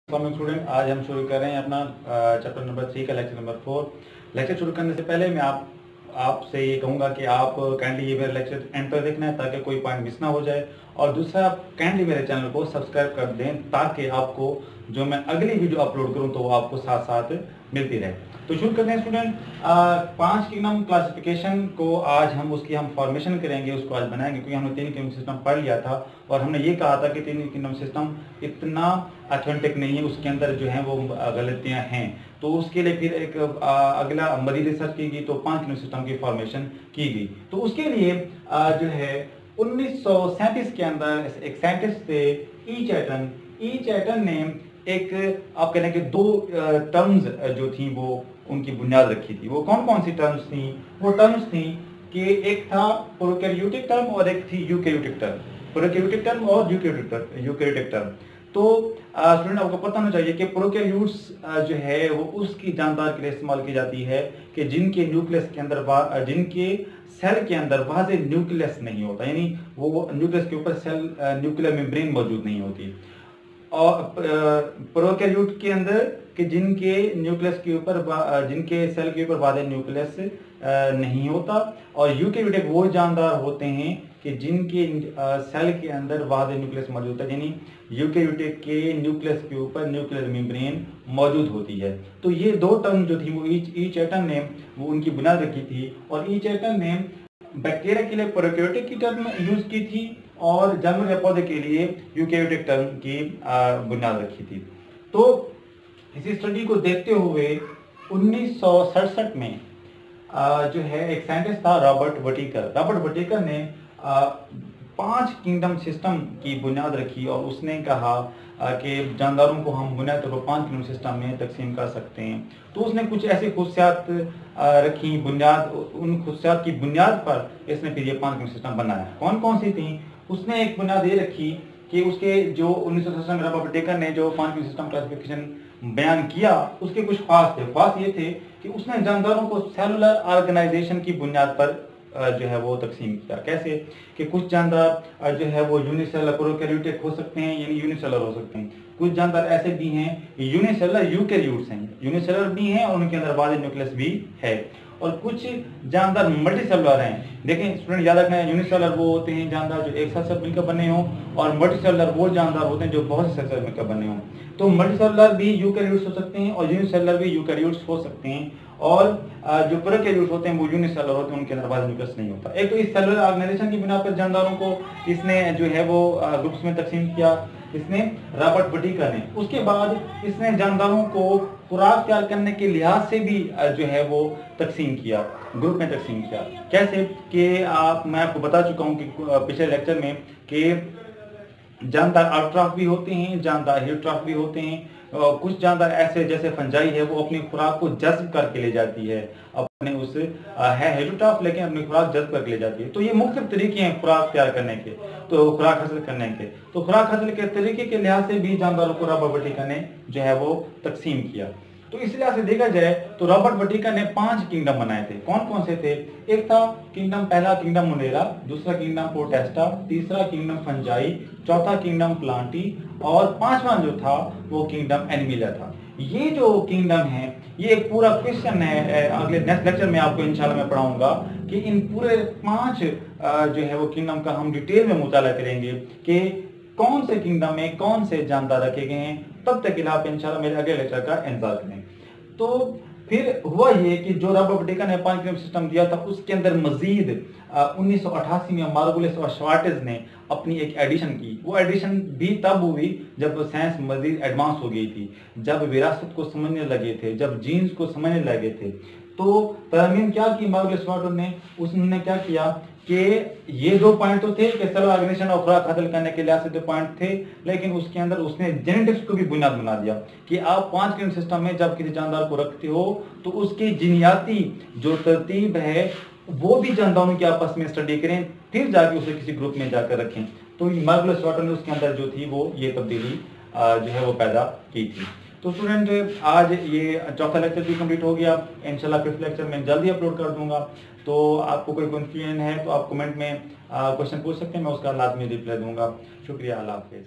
Student, आज हम शुरू कर रहे हैं अपना चैप्टर नंबर 3 का लेक्चर नंबर 4। लेक्चर शुरू करने से पहले मैं आपसे ये कहूँगा कि आप काइंडली ये मेरा लेक्चर एंड तक देखना है ताकि कोई पॉइंट मिस ना हो जाए, और दूसरा आप काइंडली मेरे चैनल को सब्सक्राइब कर दें ताकि आपको जो मैं अगली वीडियो अपलोड करूँ तो वो आपको साथ साथ मिलती रहे। तो शुरू करते हैं स्टूडेंट। 5 किंगडम क्लासिफिकेशन को आज हम फॉर्मेशन करेंगे, उसको आज बनाएंगे, क्योंकि हमने 3 किंगडम सिस्टम पढ़ लिया था और हमने ये कहा था कि 3 किंगडम सिस्टम इतना ऑथेंटिक नहीं है, उसके अंदर जो है वो गलतियां हैं। तो उसके लिए फिर एक अगला मजीद रिसर्च की गई तो 5 किंगडम सिस्टम की फॉर्मेशन की गई। तो उसके लिए जो है 1937 के अंदर एक साइंटिस्ट थे ई चैटन ने एक आप कह लें कि 2 टर्म्स जो थी वो उनकी बुनियाद रखी थी। वो कौन कौन सी टर्म्स थी? वो टर्म्स थी कि एक था प्रोकैरियोटिक टर्म और एक थी यूकैरियोटिक टर्म। प्रोकैरियोटिक टर्म और यूकैरियोटिक टर्म। तो स्टूडेंट आपको पता होना चाहिए कि प्रोकैरियोट्स जो है वो उसकी जानदार के लिए इस्तेमाल की जाती है कि जिनके न्यूक्लियस के अंदर जिनके सेल के अंदर वाज़ेह न्यूक्लियस नहीं होता, यानी वो न्यूक्लियस के ऊपर सेल न्यूक्लियर मेम्ब्रेन मौजूद नहीं होती। और प्रोकैरियोट के अंदर कि जिनके न्यूक्लियस के ऊपर जिनके सेल के ऊपर वाज़ेह न्यूक्लियस नहीं होता, और यूकैरियोटिक वो जानदार होते हैं कि जिनके सेल के अंदर वाज़ेह न्यूक्लियस मौजूद है, यानी यूकैरियोटिक के न्यूक्लियस के ऊपर न्यूक्लियर मेम्ब्रेन मौजूद होती है। तो ये 2 टर्म जो थी वो ई चैटन ने वो उनकी बुनियाद रखी थी, और ई चैटन ने बैक्टीरिया के लिए प्रोकैरियोटिक की टर्म यूज की थी और जानवर या पौधे के लिए यूकैरियोटिक टर्म की बुनियाद रखी थी। तो इसी स्टडी को देखते हुए 1967 में जो है एक साइंटिस्ट था रॉबर्ट वटीकर ने 5 किंगडम सिस्टम की बुनियाद रखी और उसने कहा कि जानदारों को हम बुनियाद तौर पर 5 किंगडम सिस्टम में तकसीम कर सकते हैं। तो उसने कुछ ऐसी खुसूसियात रखी, उन खुसूसियात की बुनियाद पर इसने फिर ये 5 किंगडम सिस्टम बनाया। कौन कौन सी थी? उसने एक बुनियाद ये रखी कि उसके जो 1967 में रॉबर्ट वटीकर ने जो 5 किंगडम सिस्टम क्लासिफिकेशन बयान किया उसके कुछ खास ये थे कि उसने जानदारों को सेलुलर ऑर्गेनाइजेशन की बुनियाद पर जो है वो तकसीम किया। कैसे कि कुछ जानदार जो है वो यूनिसेलर प्रोकैरियोटिक हो सकते हैं, यानी यूनिसेलर हो सकते हैं। कुछ जानदार ऐसे भी हैं यूनिसेलर यूकैरियोट्स हैं, यूनिसेलर भी हैं और उनके अंदर वाज़ेह न्यूक्लियस भी है, और कुछ जानदार मल्टीसेलुलर हैं। देखें स्टूडेंट, याद रखना है, यूनिसेलर वो होते हैं जानदार जो एक साथ सब मिलकर बने हों, और मल्टीसेलुलर वो जानदार होते हैं जो बहुत से सेल मिलकर बने हों। तो मल्टीसेलुलर भी यूकैरियोट्स हो सकते हैं और यूनिसेलुलर भी यूकैरियोट्स हो सकते हैं, और जो प्रोकैरियोट्स होते हैं वो यूनिसेलुलर होते हैं, उनके अंदर वाज़ेह न्यूक्लियस नहीं होता। एक तो इस सेलुलर ऑर्गेनाइजेशन की बिना पर जानदारों को इसने जो है वो ग्रुप्स में तकसीम किया, इसने रॉबर्ट वटीकर ने। उसके बाद इसने जानदारों को खुराक तैयार करने के लिहाज से भी जो है वो तकसीम किया, ग्रुप में तकसीम किया। कैसे कि मैं आपको बता चुका हूँ कि पिछले लेक्चर में कि जानदार ऑटोट्रॉफ भी होते हैं, जानदार हेटेरोट्रॉफ भी होते हैं। कुछ जानदार ऐसे जैसे फंजाई है वो अपनी खुराक को जज्ब करके ले जाती है, अपने उस है हेटेरोट्रॉफ लेकिन अपनी खुराक जज्ब करके ले जाती है। तो ये मुख्तलिफ तरीके हैं खुराक तैयार करने के, तो खुराक हासिल करने के। तो खुराक हासिल के तरीके के लिहाज से भी जानदारों को रॉबर्ट वटीकर ने जो है वो तकसीम किया। तो इस लिहाज से देखा जाए तो रॉबर्ट वटीकर ने 5 किंगडम बनाए थे। कौन कौन से थे? एक था पहला किंगडम मोनेरा, दूसरा किंगडम पोटेस्टा, तीसरा किंगडम फंजाई, चौथा किंगडम प्लांटी, और 5वां जो था वो किंगडम एनिमिलिया था। ये जो किंगडम है ये एक पूरा क्वेश्चन है, अगले नेक्स्ट लेक्चर में आपको इंशाल्लाह मैं पढ़ाऊंगा कि इन पूरे 5 जो है वो किंगडम का हम डिटेल में मुताला करेंगे कि कौन से किंगडम में कौन से जानदार रखे गए हैं। तब तक के लिए आप इंशाल्लाह मेरे अगले लेक्चर का इंतजार करें। तो फिर हुआ ये कि जो रॉबर्ट वटीकर ने 5 किंगडम सिस्टम दिया था उसके अंदर मजीद 1988 में मार्गुलिस और श्वार्ट्ज ने अपनी एक एडिशन की। वो एडिशन भी तब हुई जब साइंस मजीद एडवांस हो गई थी, जब विरासत को समझने लगे थे, जब जीन्स को समझने लगे थे। तो तरमीम क्या की मार्गुलिस श्वार्ट्ज ने? उसने क्या किया कि ये 2 पॉइंट तो थे कि सेलुलर ऑर्गेनाइजेशन और खुराक हासिल करने के लिहाज से 2 पॉइंट थे, लेकिन उसके अंदर उसने जेनेटिक्स को भी बुनियाद बना दिया कि आप 5 किंगडम सिस्टम में जब किसी जानदार को रखते हो तो उसकी जीनियाती जो तरतीब है वो भी जानदारों की आपस में स्टडी करें, फिर जाके उसे किसी ग्रुप में जाकर रखें। तो मार्गुलिस श्वार्ट्ज ने उसके अंदर जो थी वो ये तब्दीली जो है वो पैदा की थी। तो स्टूडेंट, आज ये चौथा लेक्चर भी कंप्लीट हो गया। इंशाल्लाह 5th लेक्चर में जल्दी अपलोड कर दूंगा। तो आपको कोई कन्फ्यूजन है तो आप कमेंट में क्वेश्चन पूछ सकते हैं, मैं उसका लाजमी रिप्लाई दूंगा। शुक्रिया, अल्लाह हाफिज़।